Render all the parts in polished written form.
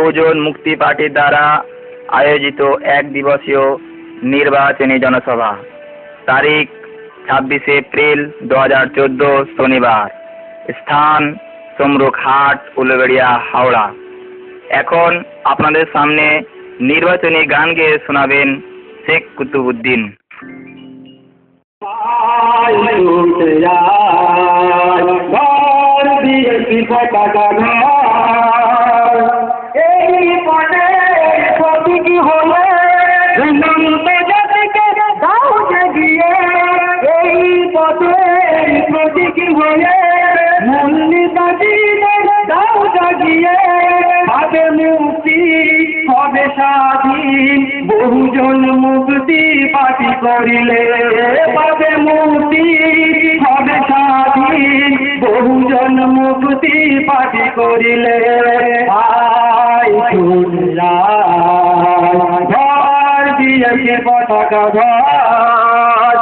বহুজন মুক্তি পার্টির দ্বারা আয়োজিত এক দিবসীয় নির্বাচনী জনসভা। তারিখ 26 এপ্রিল 2014 শনিবার। স্থান তমরুক হাট, উলুবেড়িয়া, হাওড়া। এখন আপনাদের সামনে নির্বাচনী গান গেয়ে শোনাবেন শেখ কুতুবউদ্দিন। স্বাধীন বহুজন মুক্তি পাটি করিলে পাবে মুক্তি হবে স্বাধীন বহুজন মুক্তি পাটি করিলে ঘর দিয়েছে পতাকা ঘর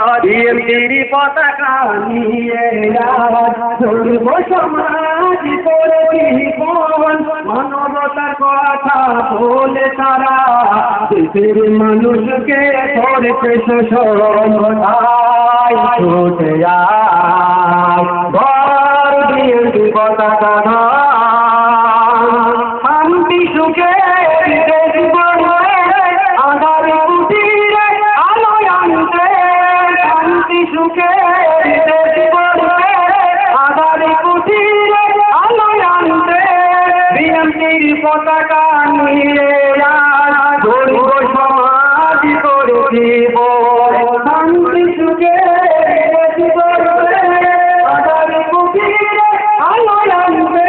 পতাকা নিয়ে ধরব সমাজ করে মানবতার কথা বলে তারা দেশের মানুষকে করেছে শোষণ। ছুটে ঘর দিয়েছে পতাকা শান্তি সুখে আধার কুটিরে আলো আনতে শান্তি সুখে আধার কুটিরে আলো আনতে বিএনপির পতাকা নিয়ে গরিব সমাজ করে দিব শান্তি সুখে আধার কুটিরে আলো আনতে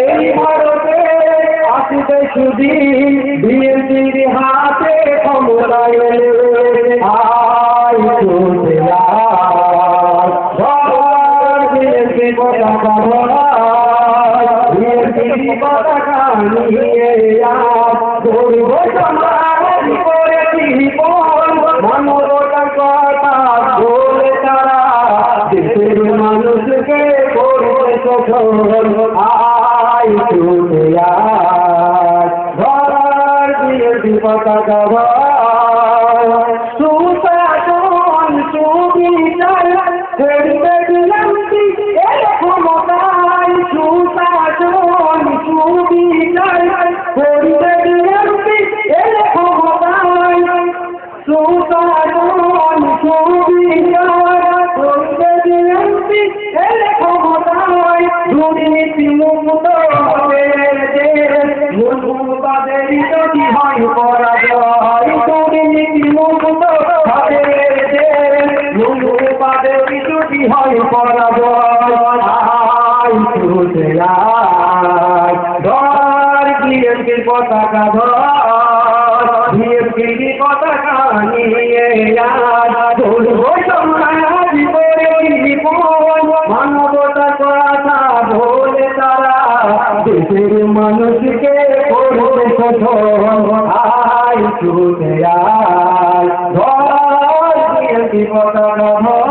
এই ভারতে আসবে সুদিন বিএনপির হাতে ক্ষমতা এলে পতাকা পতাকা নিয়ে গরিব সমাজ করে মানবতার কথা বলে তারা দেশের মানুষকে করবে শোষণ। ঘর দিয়েছি পতাকা সুশাসন সুবিচার করতে বিলম্বি ক্ষমতায় সুশাসন সুবিচার করতে বিলম্বি ক্ষমতায় সুশাসন সুবিচার করতে বিলম্বি ক্ষমতায় দুর্নীতি মুক্ত হবে মূল্যবাদের যদি হয় পরাজয় দুর্নীতি মুক্ত হবে মূল্যবাদের যদি হয় পরাজয় ঘর দিয়েছে পতাকা ঘর দিয়েছে পতাকা নিয়ে ধরব সমাজ করে মানবতার কথা বলে তারা দেশের মানুষকে করবে শোষণ। ছুটে ঘর দিয়েছে পতাকা ঘর।